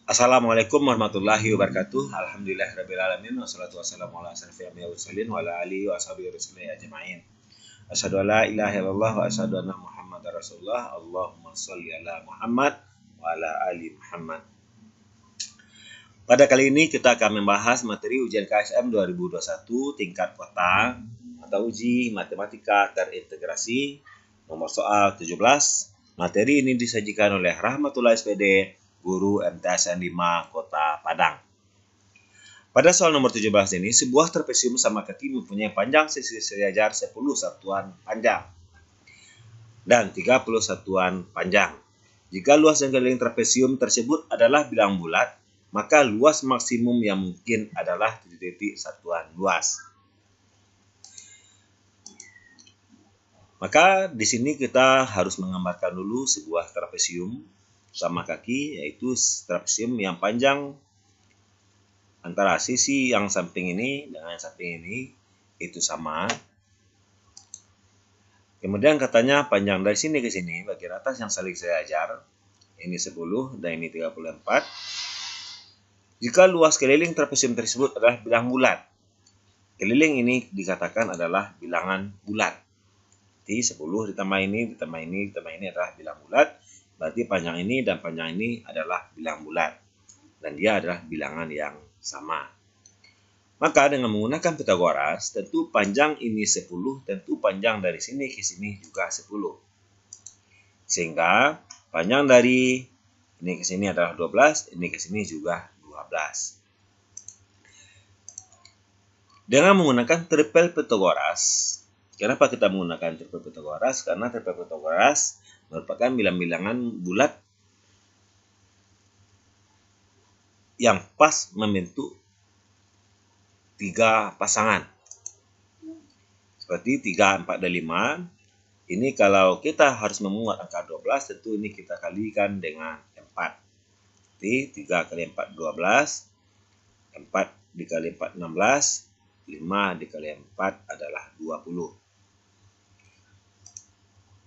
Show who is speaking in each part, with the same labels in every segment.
Speaker 1: Assalamualaikum warahmatullahi wabarakatuh. Alhamdulillahirrabbilalamin. Wassalatu wassalamu ala asyrafil anbiya'i wal mursalin wa ala alihi wa ashabihi wasallam ajma'in. Asyhadu an la ilaha illallah wa asyhadu anna Muhammadar Rasulullah. Allahumma shalli ala Muhammad wa ala ali Muhammad. Pada kali ini kita akan membahas materi ujian KSM 2021 tingkat kota atau uji matematika terintegrasi nomor soal 17. Materi ini disajikan oleh Rahmatullah SPD, guru MTSN 5 Kota Padang. Pada soal nomor 17 ini, sebuah trapesium sama kaki mempunyai panjang sisi sejajar 10 satuan panjang dan 30 satuan panjang. Jika luas dan keliling trapesium tersebut adalah bilang bulat, maka luas maksimum yang mungkin adalah titik-titik satuan luas. Maka di sini kita harus menggambarkan dulu sebuah trapesium sama kaki, yaitu trapesium yang panjang antara sisi yang samping ini dengan yang samping ini itu sama. Kemudian katanya panjang dari sini ke sini bagian atas yang saling sejajar ini 10 dan ini 34. Jika luas keliling trapesium tersebut adalah bilang bulat, keliling ini dikatakan adalah bilangan bulat. Jadi 10 ditambah ini adalah bilang bulat. Berarti panjang ini dan panjang ini adalah bilang bulat. Dan dia adalah bilangan yang sama. Maka dengan menggunakan Pythagoras, tentu panjang ini 10, tentu panjang dari sini ke sini juga 10. Sehingga panjang dari ini ke sini adalah 12, ini ke sini juga 12. Dengan menggunakan triple Pythagoras, kenapa kita menggunakan triple Pythagoras? Karena triple Pythagoras merupakan bilang-bilangan bulat yang pas membentuk 3 pasangan. Seperti 3, 4, dan 5. Ini kalau kita harus memuat angka 12, tentu ini kita kalikan dengan 4. Jadi 3 kali 4, 12. 4 dikali 4, 16. 5 dikali 4 adalah 20.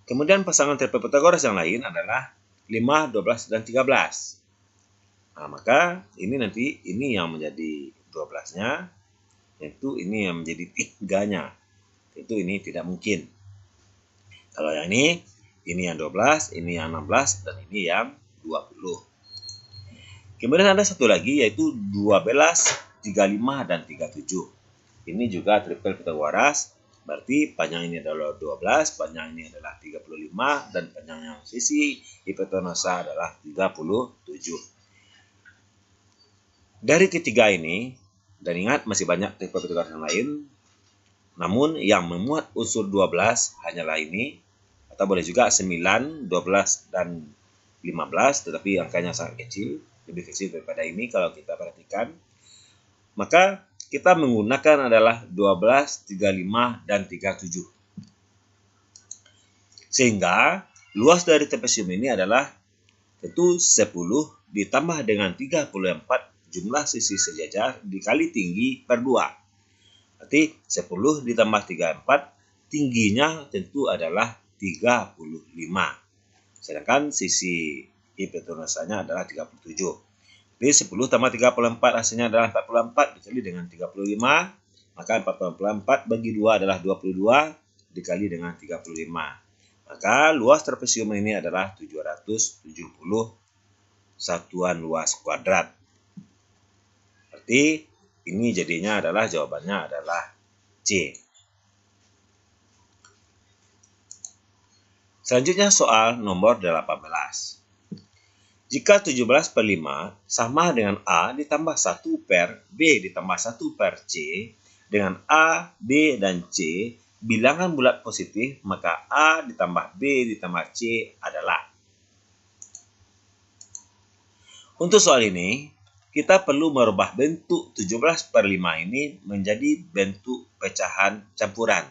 Speaker 1: Kemudian pasangan triple Pythagoras yang lain adalah 5, 12, dan 13. Nah, maka ini nanti ini yang menjadi 12-nya, yaitu ini yang menjadi 3-nya. Itu ini tidak mungkin. Kalau yang ini yang 12, ini yang 16, dan ini yang 20. Kemudian ada satu lagi yaitu 12, 35, dan 37. Ini juga triple Pythagoras. Berarti panjang ini adalah 12, panjang ini adalah 35, dan panjang yang sisi hipotenusa adalah 37. Dari ketiga ini, dan ingat masih banyak triple Pythagoras yang lain, namun yang memuat unsur 12 hanyalah ini, atau boleh juga 9, 12, dan 15, tetapi angkanya sangat kecil, lebih kecil daripada ini kalau kita perhatikan. Maka kita menggunakan adalah 12, 35, dan 37. Sehingga luas dari trapesium ini adalah tentu 10 ditambah dengan 34 jumlah sisi sejajar dikali tinggi per 2. Berarti 10 ditambah 34, tingginya tentu adalah 35. Sedangkan sisi hipotenusanya adalah 37. Jadi 10 tambah 34 hasilnya adalah 44 dikali dengan 35. Maka 44 bagi 2 adalah 22 dikali dengan 35. Maka luas trapesium ini adalah 770 satuan luas kuadrat. Berarti ini jadinya adalah jawabannya adalah C. Selanjutnya soal nomor 18. Jika 17 per 5 sama dengan A ditambah 1 per B ditambah 1 per C, dengan A, B, dan C bilangan bulat positif, maka A ditambah B ditambah C adalah. Untuk soal ini, kita perlu merubah bentuk 17 per 5 ini menjadi bentuk pecahan campuran.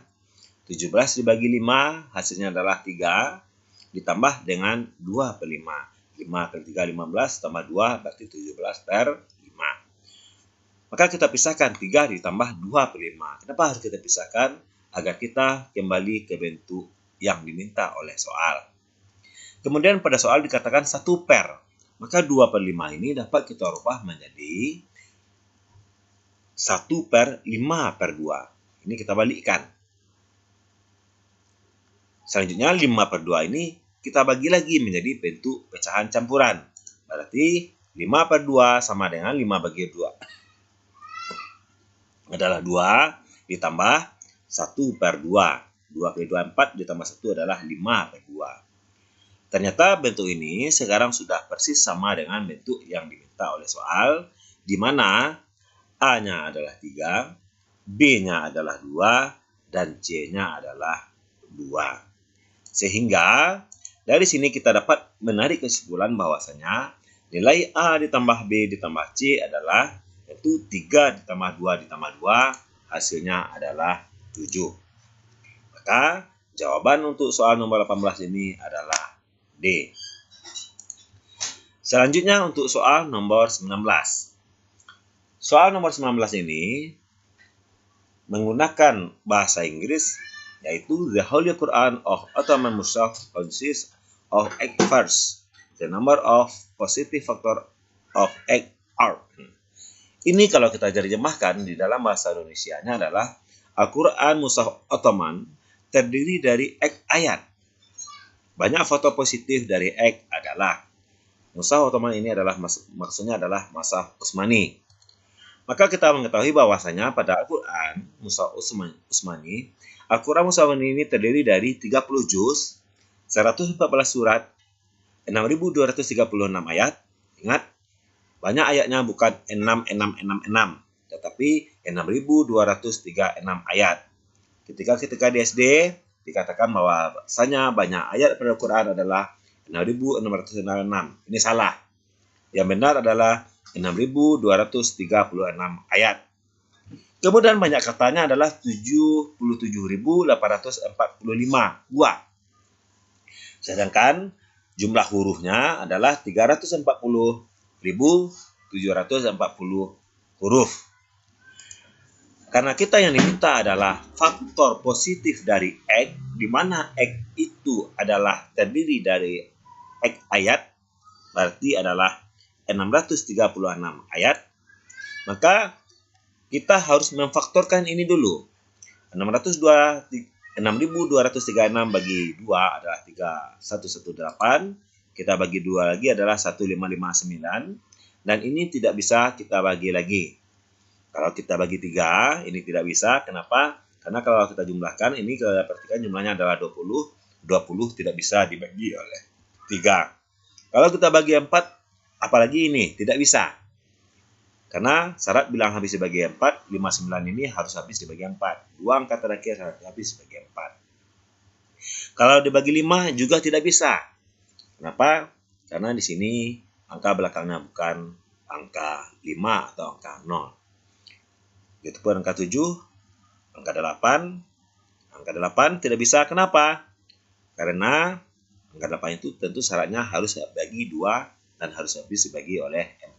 Speaker 1: 17 dibagi 5 hasilnya adalah 3 ditambah dengan 2 per 5. 5 kali 3, 15 tambah 2 berarti 17 per 5. Maka kita pisahkan 3 ditambah 2 per 5. Kenapa harus kita pisahkan? Agar kita kembali ke bentuk yang diminta oleh soal. Kemudian pada soal dikatakan 1 per. Maka 2/5 ini dapat kita rubah menjadi 1/5/2. Ini kita balikkan. Selanjutnya 5/2 ini kita bagi lagi menjadi bentuk pecahan campuran. Berarti 5/2 sama dengan 5/2. Adalah 2 ditambah 1/2. 2/2 4 ditambah 1 adalah 5/2. Ternyata bentuk ini sekarang sudah persis sama dengan bentuk yang diminta oleh soal, di mana A-nya adalah 3, B-nya adalah 2, dan C-nya adalah 2. Sehingga dari sini kita dapat menarik kesimpulan bahwasanya nilai A ditambah B ditambah C adalah yaitu 3 ditambah 2 ditambah 2, hasilnya adalah 7. Maka jawaban untuk soal nomor 18 ini adalah D. Selanjutnya untuk soal nomor 19. Soal nomor 19 ini menggunakan bahasa Inggris, yaitu the Holy Quran of Ottoman Mus'haf consists of 8 verse. The number of positive factor of 8 are. Ini kalau kita terjemahkan di dalam bahasa Indonesianya adalah Al-Quran Mus'haf Ottoman terdiri dari 8 ayat. Banyak foto positif dari X adalah Mushaf Ottoman ini adalah maksudnya adalah Mushaf Utsmani. Maka kita mengetahui bahwasanya pada Al-Quran Mushaf Utsmani, Al-Quran Mushaf ini terdiri dari 30 juz, 114 surat, 6.236 ayat. Ingat, banyak ayatnya bukan 6666, tetapi 6.236 ayat. Ketika di SD dikatakan bahwasanya banyak ayat pada Al-Quran adalah 6.666. Ini salah. Yang benar adalah 6.236 ayat. Kemudian banyak katanya adalah 77.845 buah. Sedangkan jumlah hurufnya adalah 340.740 huruf. Karena kita yang diminta adalah faktor positif dari X, di mana X itu adalah terdiri dari X ayat, berarti adalah 636 ayat. Maka kita harus memfaktorkan ini dulu. 6.236 bagi 2 adalah 3118. Kita bagi 2 lagi adalah 1559. Dan ini tidak bisa kita bagi lagi. Kalau kita bagi 3, ini tidak bisa. Kenapa? Karena kalau kita jumlahkan, ini kita perhatikan jumlahnya adalah 20. 20 tidak bisa dibagi oleh 3. Kalau kita bagi 4, apalagi ini, tidak bisa. Karena syarat bilang habis dibagi 4, 59 ini harus habis dibagi 4. 2 angka terakhir harus habis dibagi 4. Kalau dibagi 5 juga tidak bisa. Kenapa? Karena di sini angka belakangnya bukan angka 5 atau angka 0. Itu pun angka 7, angka 8. Angka 8 tidak bisa. Kenapa? Karena angka 8 itu tentu syaratnya harus bagi 2 dan harus habis dibagi oleh 4.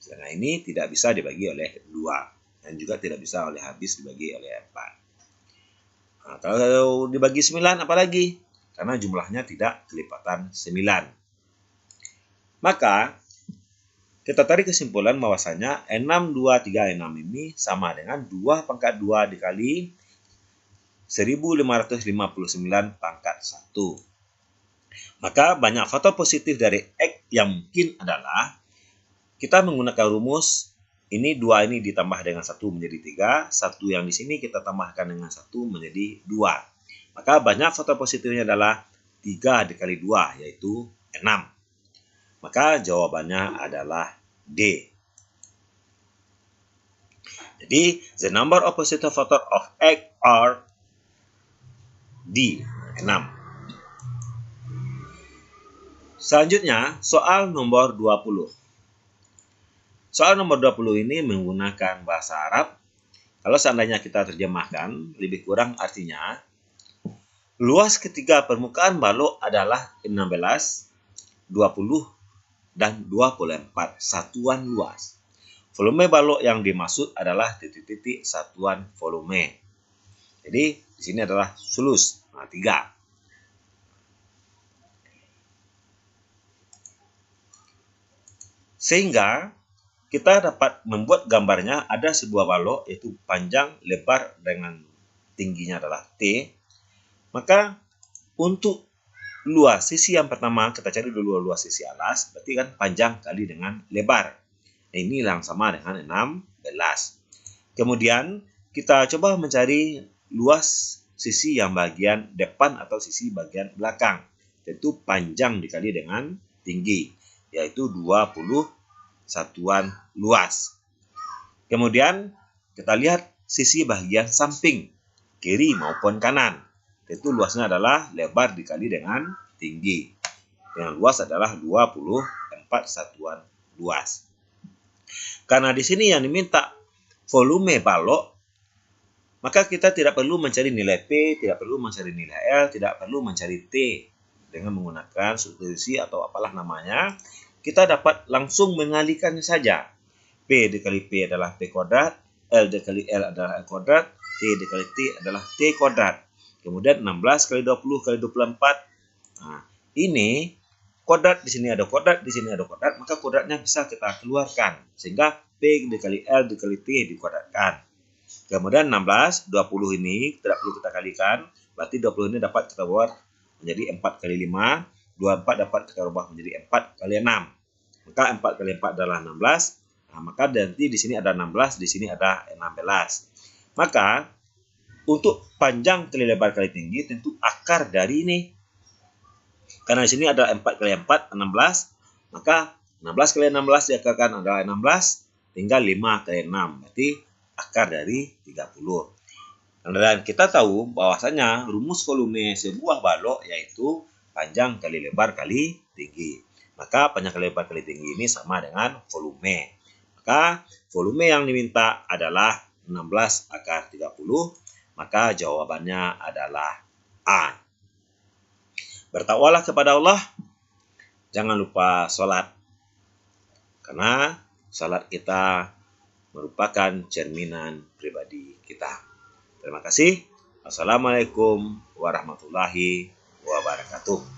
Speaker 1: Sedangkan ini tidak bisa dibagi oleh 2 dan juga tidak bisa habis dibagi oleh 4. Nah, kalau dibagi 9 apalagi? Karena jumlahnya tidak kelipatan 9. Maka kita tarik kesimpulan bahwasanya 6236 ini sama dengan 2 pangkat 2 dikali 1559 pangkat 1. Maka banyak faktor positif dari X yang mungkin adalah kita menggunakan rumus ini 2 ini ditambah dengan 1 menjadi 3. 1 yang di sini kita tambahkan dengan 1 menjadi 2. Maka banyak faktor positifnya adalah 3 dikali 2 yaitu 6. Maka jawabannya adalah D. Jadi, the number of positive factor of X are D, 6. Selanjutnya, soal nomor 20. Soal nomor 20 ini menggunakan bahasa Arab. Kalau seandainya kita terjemahkan, lebih kurang artinya, luas ketiga permukaan balok adalah 16, 20, dan 24 satuan luas. Volume balok yang dimaksud adalah titik-titik satuan volume. Jadi di sini adalah sulus. Nah, 3. Sehingga kita dapat membuat gambarnya ada sebuah balok yaitu panjang, lebar dengan tingginya adalah T. Maka untuk luas sisi yang pertama kita cari dulu luas sisi alas, berarti kan panjang kali dengan lebar. Ini yang sama dengan 16. Kemudian kita coba mencari luas sisi yang bagian depan atau sisi bagian belakang. Yaitu panjang dikali dengan tinggi, yaitu 20 satuan luas. Kemudian kita lihat sisi bagian samping, kiri maupun kanan. Yaitu luasnya adalah lebar dikali dengan tinggi. Yang luas adalah 24 satuan luas. Karena di sini yang diminta volume balok, maka kita tidak perlu mencari nilai P, tidak perlu mencari nilai L, tidak perlu mencari T. Dengan menggunakan substitusi atau apalah namanya, kita dapat langsung mengalihkannya saja. P dikali P adalah P kuadrat, L dikali L adalah L kuadrat, T dikali T adalah T kuadrat. Kemudian 16 kali 20 kali 24. Nah, ini kuadrat, di sini ada kuadrat, di sini ada kuadrat, maka kuadratnya bisa kita keluarkan. Sehingga P dikali L dikali T dikuadratkan. Kemudian 16, 20 ini tidak perlu kita kalikan. Berarti 20 ini dapat kita buat menjadi 4 kali 5. 24 dapat kita ubah menjadi 4 kali 6. Maka 4 kali 4 adalah 16. Nah, maka nanti di sini ada 16, di sini ada 16. Maka untuk panjang kali lebar kali tinggi tentu akar dari ini. Karena di sini ada 4 kali 4, 16. Maka 16 kali 16 diakarkan adalah 16. Tinggal 5 kali 6. Berarti akar dari 30. Dan kita tahu bahwasanya rumus volume sebuah balok yaitu panjang kali lebar kali tinggi. Maka panjang kali lebar kali tinggi ini sama dengan volume. Maka volume yang diminta adalah 16 akar 30. Maka jawabannya adalah A. Bertakwalah kepada Allah. Jangan lupa sholat. Karena sholat kita merupakan cerminan pribadi kita. Terima kasih. Assalamualaikum warahmatullahi wabarakatuh.